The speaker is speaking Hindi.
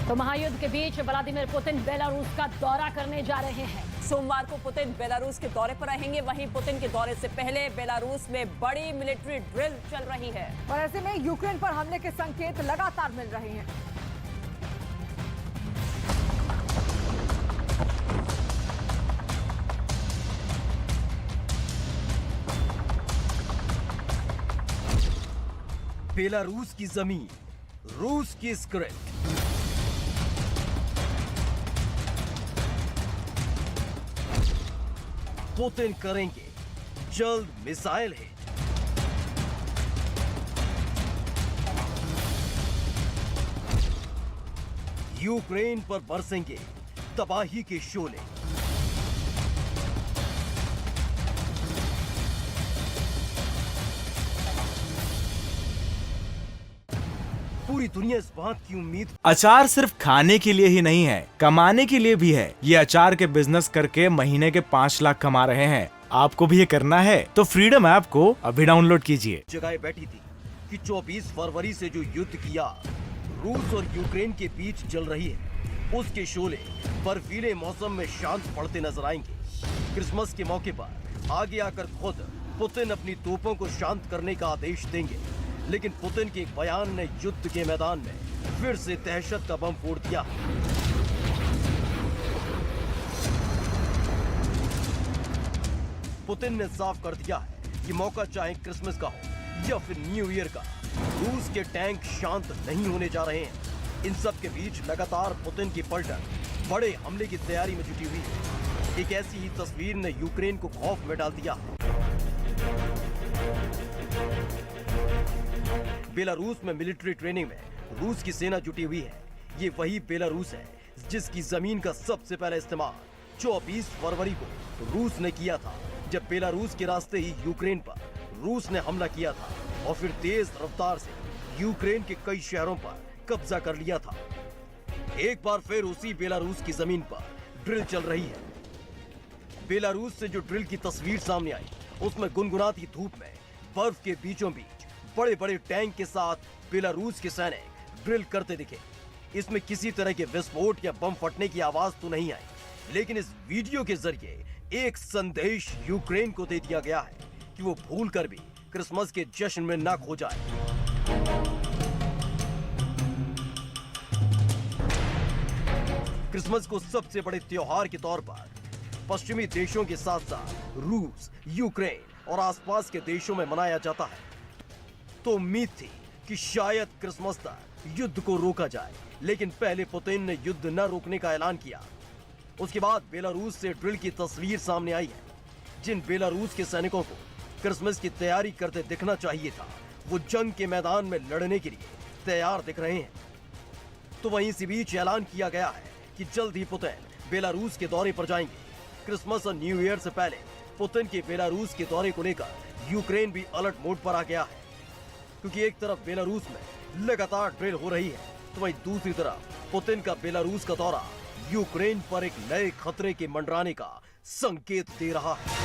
तो महायुद्ध के बीच व्लादिमीर पुतिन बेलारूस का दौरा करने जा रहे हैं। सोमवार को पुतिन बेलारूस के दौरे पर रहेंगे। वहीं पुतिन के दौरे से पहले बेलारूस में बड़ी मिलिट्री ड्रिल चल रही है और ऐसे में यूक्रेन पर हमले के संकेत लगातार मिल रहे हैं। बेलारूस की जमीन, रूस की स्क्रिप्ट। पुतिन करेंगे जल्द मिसाइल हिट। यूक्रेन पर बरसेंगे तबाही के शोले। पूरी दुनिया इस बात की उम्मीद। अचार सिर्फ खाने के लिए ही नहीं है, कमाने के लिए भी है। ये अचार के बिजनेस करके महीने के 5 लाख कमा रहे हैं। आपको भी ये करना है तो फ्रीडम ऐप को अभी डाउनलोड कीजिए। जगह बैठी थी कि 24 फरवरी से जो युद्ध किया रूस और यूक्रेन के बीच चल रही है, उसके शोले बर्फीले मौसम में शांत पड़ते नजर आएंगे। क्रिसमस के मौके पर आगे आकर खुद पुतिन अपनी तोपों को शांत करने का आदेश देंगे, लेकिन पुतिन के एक बयान ने युद्ध के मैदान में फिर से दहशत का बम फोड़ दिया। पुतिन ने साफ कर दिया है कि मौका चाहे क्रिसमस का हो या फिर न्यू ईयर का, रूस के टैंक शांत नहीं होने जा रहे हैं। इन सब के बीच लगातार पुतिन की पलटन बड़े हमले की तैयारी में जुटी हुई है। एक ऐसी ही तस्वीर ने यूक्रेन को खौफ में डाल दिया। बेलारूस में मिलिट्री ट्रेनिंग में रूस की सेना जुटी हुई है। ये वही बेलारूस है जिसकी जमीन का सबसे पहला इस्तेमाल 24 फरवरी को रूस ने किया था, जब बेलारूस के रास्ते ही यूक्रेन पर रूस ने हमला किया था और फिर तेज रफ्तार से यूक्रेन के कई शहरों पर कब्जा कर लिया था। एक बार फिर उसी बेलारूस की जमीन पर ड्रिल चल रही है। बेलारूस से जो ड्रिल की तस्वीर सामने आई, उसमें गुनगुनाती धूप में बर्फ के बीचों बीच बड़े बड़े टैंक के साथ बेलारूस के सैनिक ड्रिल करते दिखे। इसमें किसी तरह के विस्फोट या बम फटने की आवाज तो नहीं आई, लेकिन इस वीडियो के जरिए एक संदेश यूक्रेन को दे दिया गया है कि वो भूलकर भी क्रिसमस के जश्न में ना खो जाए। क्रिसमस को सबसे बड़े त्योहार के तौर पर पश्चिमी देशों के साथ साथ रूस, यूक्रेन और आसपास के देशों में मनाया जाता है। तो उम्मीद थी कि शायद क्रिसमस तक युद्ध को रोका जाए, लेकिन पहले पुतिन ने युद्ध न रोकने का ऐलान किया। उसके बाद बेलारूस से ड्रिल की तस्वीर सामने आई है। जिन बेलारूस के सैनिकों को क्रिसमस की तैयारी करते दिखना चाहिए था, वो जंग के मैदान में लड़ने के लिए तैयार दिख रहे हैं। तो वहीं इसी बीच ऐलान किया गया है कि जल्द ही पुतिन बेलारूस के दौरे पर जाएंगे। क्रिसमस और न्यू ईयर से पहले पुतिन के बेलारूस के दौरे को लेकर यूक्रेन भी अलर्ट मोड पर आ गया है, क्योंकि एक तरफ बेलारूस में लगातार ड्रिल हो रही है, तो वहीं दूसरी तरफ पुतिन का बेलारूस का दौरा यूक्रेन पर एक नए खतरे के मंडराने का संकेत दे रहा है।